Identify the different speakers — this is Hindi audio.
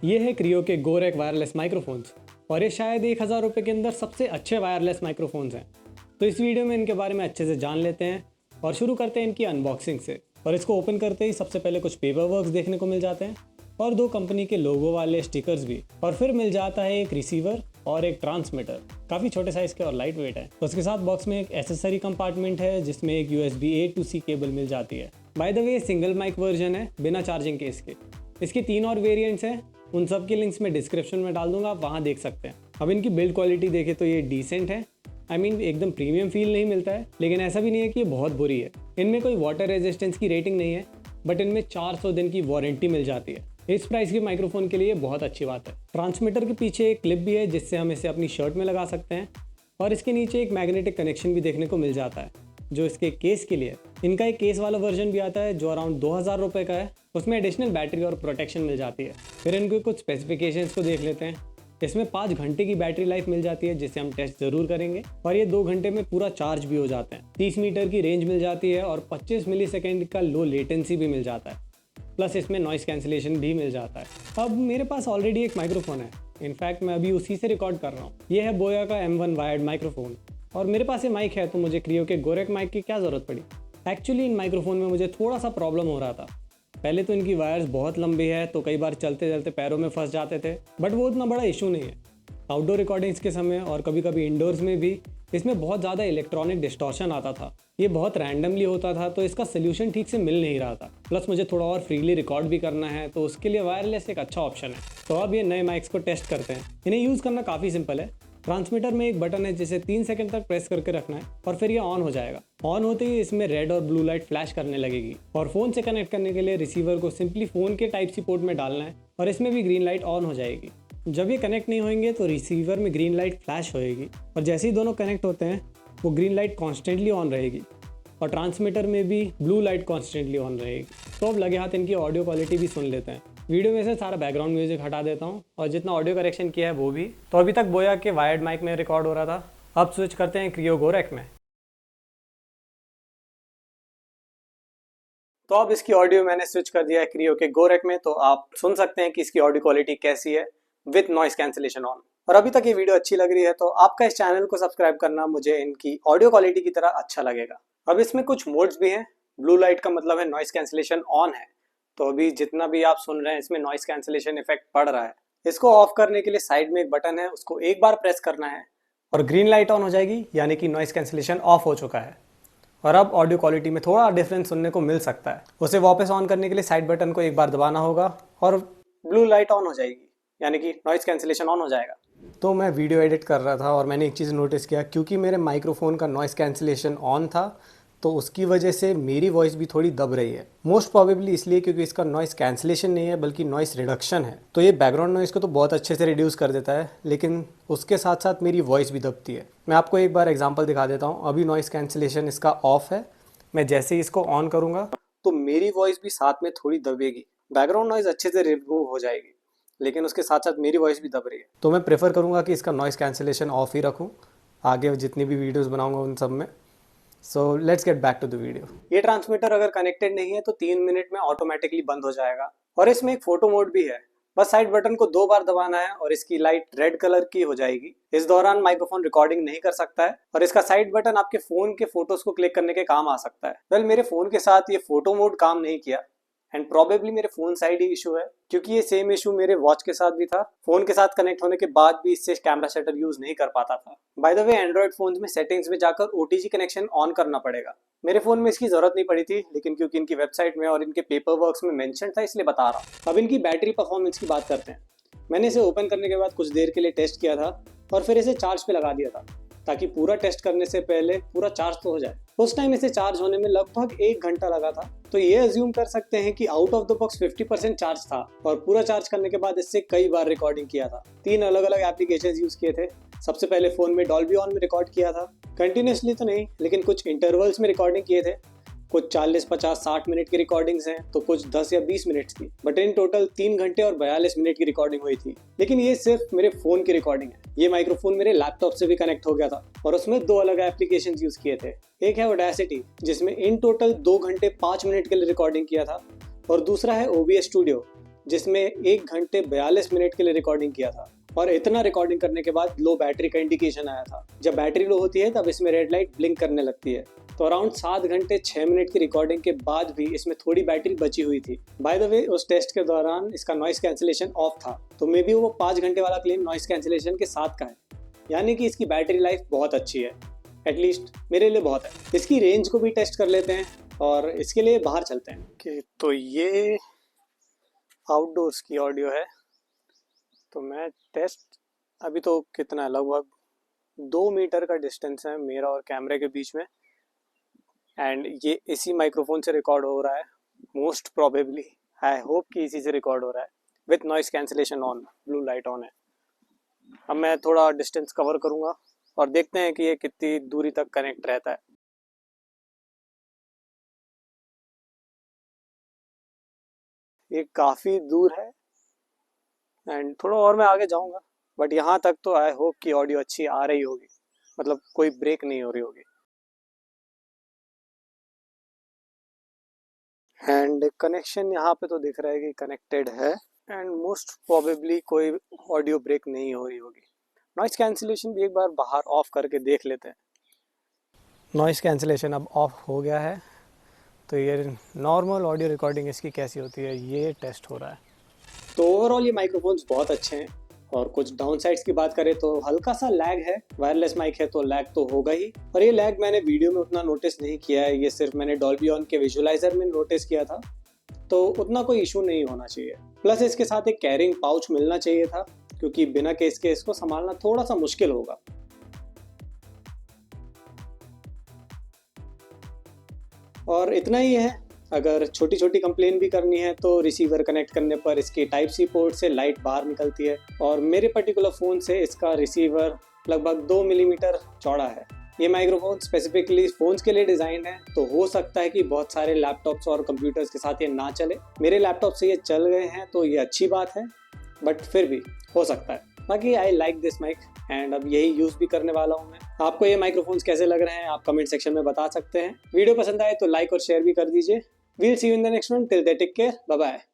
Speaker 1: ये है क्रियो के गोरेक वायरलेस माइक्रोफोन्स और ये शायद 1000 रुपये के अंदर सबसे अच्छे वायरलेस माइक्रोफोन्स हैं। तो इस वीडियो में इनके बारे में अच्छे से जान लेते हैं और शुरू करते हैं इनकी अनबॉक्सिंग से। और इसको ओपन करते ही सबसे पहले कुछ पेपर वर्क्स देखने को मिल जाते हैं और 2 कंपनी के लोगो वाले स्टिकर्स भी, और फिर मिल जाता है एक रिसीवर और एक ट्रांसमीटर, काफ़ी छोटे साइज़ के और लाइट वेट है। उसके साथ बॉक्स में एक एसेसरी कंपार्टमेंट है जिसमें एक USB A to C cable मिल जाती है। By the way single mic version है बिना चार्जिंग केस के। इसके 3 और वेरिएंट्स हैं, उन सब के लिंक्स मैं डिस्क्रिप्शन में डाल दूंगा, आप वहाँ देख सकते हैं। अब इनकी बिल्ड क्वालिटी देखें तो ये डिसेंट है। एकदम प्रीमियम फील नहीं मिलता है, लेकिन ऐसा भी नहीं है कि ये बहुत बुरी है। इनमें कोई वाटर रेजिस्टेंस की रेटिंग नहीं है, बट इनमें 400 दिन की वारंटी मिल जाती है। इस प्राइस के माइक्रोफोन के लिए बहुत अच्छी बात है। ट्रांसमीटर के पीछे एक क्लिप भी है जिससे हम इसे अपनी शर्ट में लगा सकते हैं, और इसके नीचे एक मैग्नेटिक कनेक्शन भी देखने को मिल जाता है जो इसके केस के लिए। इनका एक केस वाला वर्जन भी आता है जो अराउंड 2000 रुपये का है। उसमें एडिशनल बैटरी और प्रोटेक्शन मिल जाती है। फिर इनके कुछ स्पेसिफिकेशंस को देख लेते हैं। इसमें 5 घंटे की बैटरी लाइफ मिल जाती है जिसे हम टेस्ट जरूर करेंगे, और ये 2 घंटे में पूरा चार्ज भी हो जाते हैं। 30 मीटर की रेंज मिल जाती है और 25 मिलीसेकंड का लो लेटेंसी भी मिल जाता है। प्लस इसमें नॉइस कैंसिलेशन भी मिल जाता है। अब मेरे पास ऑलरेडी एक माइक्रोफोन है, इनफैक्ट मैं अभी उसी से रिकॉर्ड कर रहा हूँ। ये है बोया का M1 वायर्ड माइक्रोफोन, और मेरे पास ये माइक है, तो मुझे क्रियो के गोरेक माइक की क्या ज़रूरत पड़ी। एक्चुअली इन माइक्रोफोन में मुझे थोड़ा सा प्रॉब्लम हो रहा था। पहले तो इनकी वायर्स बहुत लंबी है, तो कई बार चलते चलते पैरों में फंस जाते थे, बट वो उतना बड़ा इशू नहीं है। आउटडोर रिकॉर्डिंग्स के समय और कभी कभी इंडोर्स में भी इसमें बहुत ज़्यादा इलेक्ट्रॉनिक डिस्टॉर्शन आता था। ये बहुत रैंडमली होता था, तो इसका सोल्यूशन ठीक से मिल नहीं रहा था। प्लस मुझे थोड़ा और फ्रीली रिकॉर्ड भी करना है, तो उसके लिए वायरलेस एक अच्छा ऑप्शन है। तो अब ये नए माइक्स को टेस्ट करते हैं। इन्हें यूज़ करना काफ़ी सिंपल है। ट्रांसमीटर में एक बटन है जिसे 3 सेकंड तक प्रेस करके रखना है और फिर ये ऑन हो जाएगा। ऑन होते ही इसमें रेड और ब्लू लाइट फ्लैश करने लगेगी। और फ़ोन से कनेक्ट करने के लिए रिसीवर को सिंपली फ़ोन के टाइप सी पोर्ट में डालना है और इसमें भी ग्रीन लाइट ऑन हो जाएगी। जब ये कनेक्ट नहीं होंगे तो रिसीवर में ग्रीन लाइट फ्लैश होएगी, और जैसे ही दोनों कनेक्ट होते हैं वो ग्रीन लाइट कॉन्स्टेंटली ऑन रहेगी, और ट्रांसमीटर में भी ब्लू लाइट कॉन्स्टेंटली ऑन रहेगी। तो अब लगे हाथ इनकी ऑडियो क्वालिटी भी सुन लेते हैं। वीडियो में से सारा बैकग्राउंड म्यूजिक हटा देता हूँ और जितना ऑडियो करेक्शन किया है वो भी। तो अभी तक बोया के वायर्ड माइक में रिकॉर्ड हो रहा था, अब स्विच करते हैं क्रियो गोरेक में। तो अब इसकी ऑडियो मैंने स्विच कर दिया है क्रियो के गोरेक में, तो आप सुन सकते हैं कि इसकी ऑडियो क्वालिटी कैसी है विथ नॉइस कैंसिलेशन ऑन। और अभी तक ये वीडियो अच्छी लग रही है तो आपका इस चैनल को सब्सक्राइब करना मुझे इनकी ऑडियो क्वालिटी की तरह अच्छा लगेगा। अब इसमें कुछ मोड्स भी हैं। ब्लू लाइट का मतलब है नॉइस कैंसिलेशन ऑन है, तो अभी जितना भी आप सुन रहे हैं इसमें नॉइस कैंसिलेशन इफेक्ट पड़ रहा है। इसको ऑफ करने के लिए साइड में एक बटन है, उसको एक बार प्रेस करना है और ग्रीन लाइट ऑन हो जाएगी, यानी कि नॉइस कैंसिलेशन ऑफ हो चुका है। और अब ऑडियो क्वालिटी में थोड़ा डिफरेंस सुनने को मिल सकता है। उसे वापस ऑन करने के लिए साइड बटन को एक बार दबाना होगा और ब्लू लाइट ऑन हो जाएगी, यानी कि नॉइस कैंसिलेशन ऑन हो जाएगा। तो मैं वीडियो एडिट कर रहा था और मैंने एक चीज़ नोटिस किया, क्योंकि मेरे माइक्रोफोन का नॉइस कैंसिलेशन ऑन था तो उसकी वजह से मेरी वॉइस भी थोड़ी दब रही है। मोस्ट प्रोबेबली इसलिए क्योंकि इसका नॉइस कैंसिलेशन नहीं है बल्कि नॉइस रिडक्शन है। तो ये बैकग्राउंड नॉइस को तो बहुत अच्छे से रिड्यूस कर देता है, लेकिन उसके साथ साथ मेरी वॉइस भी दबती है। मैं आपको एक बार एग्जांपल दिखा देता हूँ। अभी नॉइस कैंसिलेशन इसका ऑफ है, मैं जैसे ही इसको ऑन करूँगा तो मेरी वॉइस भी साथ में थोड़ी दबेगी। बैकग्राउंड नॉइस अच्छे से रिमूव हो जाएगी, लेकिन उसके साथ साथ मेरी वॉइस भी दब रही है। तो मैं प्रेफर करूँगा कि इसका नॉइस कैंसिलेशन ऑफ ही रखूँ आगे जितनी भी वीडियोज़ बनाऊँगा उन सब में। So let's get back to the video. ये ट्रांसमीटर अगर कनेक्टेड नहीं है तो 3 मिनट में ऑटोमेटिकली बंद हो जाएगा। और इसमें एक फोटो मोड भी है, बस साइड बटन को 2 बार दबाना है और इसकी लाइट रेड कलर की हो जाएगी। इस दौरान माइक्रोफोन रिकॉर्डिंग नहीं कर सकता है, और इसका साइड बटन आपके फोन के फोटोज को क्लिक करने के काम आ सकता है। वेल मेरे फोन के साथ ये फोटो मोड काम नहीं किया, एंड प्रोबेबली मेरे फोन साइड ही इशू है, क्योंकि ये सेम इशू मेरे वॉच के साथ भी था। फोन के साथ कनेक्ट होने के बाद भी इससे कैमरा सेटअप यूज नहीं कर पाता था। Bye the way Android phones में सेटिंग्स में जाकर OTG कनेक्शन ऑन करना पड़ेगा। मेरे फोन में इसकी जरूरत नहीं पड़ी थी, लेकिन क्योंकि इनकी वेबसाइट में और इनके पेपर वर्क्स में मेंशन था इसलिए बता रहा हूँ। अब इनकी बैटरी परफॉर्मेंस की बात करते हैं। मैंने इसे ओपन करने के बाद कुछ देर के लिए टेस्ट किया था और फिर इसे चार्ज पे लगा दिया था, ताकि पूरा टेस्ट करने से पहले पूरा चार्ज तो हो जाए। उस टाइम इसे चार्ज होने में लगभग 1 घंटा लगा था, तो ये अज्यूम कर सकते हैं कि out of the box 50% charge था, और पूरा चार्ज करने के बाद इससे कई बार रिकॉर्डिंग किया था। 3 अलग अलग एप्लीकेशंस यूज किए थे। सबसे पहले फोन में डॉल्बी ऑन में रिकॉर्ड किया था, कंटिन्यूसली तो नहीं लेकिन कुछ इंटरवल्स में रिकॉर्डिंग किए थे। कुछ 40, 50, 60 मिनट की रिकॉर्डिंग्स हैं, तो कुछ 10 या 20 मिनट की, बट इन टोटल 3 घंटे और 42 मिनट की रिकॉर्डिंग हुई थी। लेकिन ये सिर्फ मेरे फोन की रिकॉर्डिंग है। ये माइक्रोफोन मेरे लैपटॉप से भी कनेक्ट हो गया था और उसमें 2 अलग एप्लीकेशंस यूज किए थे। एक है ऑडेसिटी, जिसमें इन टोटल 2 घंटे 5 मिनट के लिए रिकॉर्डिंग किया था, और दूसरा है OBS स्टूडियो, जिसमें 1 घंटे 42 मिनट के लिए रिकॉर्डिंग किया था। और इतना रिकॉर्डिंग करने के बाद लो बैटरी का इंडिकेशन आया था। जब बैटरी लो होती है तब इसमें रेड लाइट ब्लिंक करने लगती है। तो अराउंड 7 घंटे 6 मिनट की रिकॉर्डिंग के बाद भी इसमें थोड़ी बैटरी बची हुई थी। बाय द वे, उस टेस्ट के दौरान इसका नॉइस कैंसिलेशन ऑफ था, तो मे बी वो 5 घंटे वाला क्लेम नॉइस कैंसिलेशन के साथ का है। यानी कि इसकी बैटरी लाइफ बहुत अच्छी है, एटलीस्ट मेरे लिए बहुत है। इसकी रेंज को भी टेस्ट कर लेते हैं और इसके लिए बाहर चलते हैं। तो ये आउटडोर्स की ऑडियो है। तो मैं टेस्ट अभी तो कितना है, लगभग 2 मीटर का डिस्टेंस है मेरा और कैमरे के बीच में, एंड ये इसी माइक्रोफोन से रिकॉर्ड हो रहा है। मोस्ट प्रोबेबली, आई होप कि इसी से रिकॉर्ड हो रहा है with noise cancellation on, blue light on है। अब मैं थोड़ा डिस्टेंस कवर करूँगा और देखते हैं कि ये कितनी दूरी तक कनेक्ट रहता है। ये काफ़ी दूर है एंड थोड़ा और मैं आगे जाऊँगा, बट यहाँ तक तो आई होप कि ऑडियो अच्छी आ रही होगी, मतलब कोई ब्रेक नहीं हो रही होगी। एंड कनेक्शन यहाँ पे तो दिख रहा है कि कनेक्टेड है एंड मोस्ट प्रोबेबली कोई ऑडियो ब्रेक नहीं हो रही होगी। नॉइस कैंसिलेशन भी एक बार बाहर ऑफ करके देख लेते हैं। नॉइस कैंसिलेशन अब ऑफ हो गया है, तो ये नॉर्मल ऑडियो रिकॉर्डिंग इसकी कैसी होती है ये टेस्ट हो रहा है। तो ओवरऑल ये माइक्रोफोन्स बहुत अच्छे हैं। और कुछ डाउन साइड्स की बात करें तो हल्का सा लैग है, वायरलेस माइक है तो लैग तो होगा ही। और ये लैग मैंने वीडियो में उतना नोटिस नहीं किया है, ये सिर्फ मैंने डॉल्बी ऑन के विजुअलाइजर में नोटिस किया था, तो उतना कोई इशू नहीं होना चाहिए। प्लस इसके साथ एक कैरिंग पाउच मिलना चाहिए था, क्योंकि बिना केस के इसको संभालना थोड़ा सा मुश्किल होगा। और इतना ही है। अगर छोटी छोटी कंप्लेन भी करनी है तो रिसीवर कनेक्ट करने पर इसकी टाइप सी पोर्ट से लाइट बाहर निकलती है, और मेरे पर्टिकुलर फ़ोन से इसका रिसीवर लगभग 2 मिलीमीटर चौड़ा है। ये माइक्रोफोन स्पेसिफिकली फ़ोन्स के लिए डिज़ाइन है, तो हो सकता है कि बहुत सारे लैपटॉप्स और कंप्यूटर्स के साथ ये ना चले। मेरे लैपटॉप से ये चल गए हैं तो ये अच्छी बात है, बट फिर भी हो सकता है। बाकी I like this mic and अब यही यूज़ भी करने वाला हूँ मैं। आपको ये माइक्रोफोन्स कैसे लग रहे हैं आप कमेंट सेक्शन में बता सकते हैं। वीडियो पसंद आए तो लाइक और शेयर भी कर दीजिए। We'll see you in the next one, till then take care, bye bye.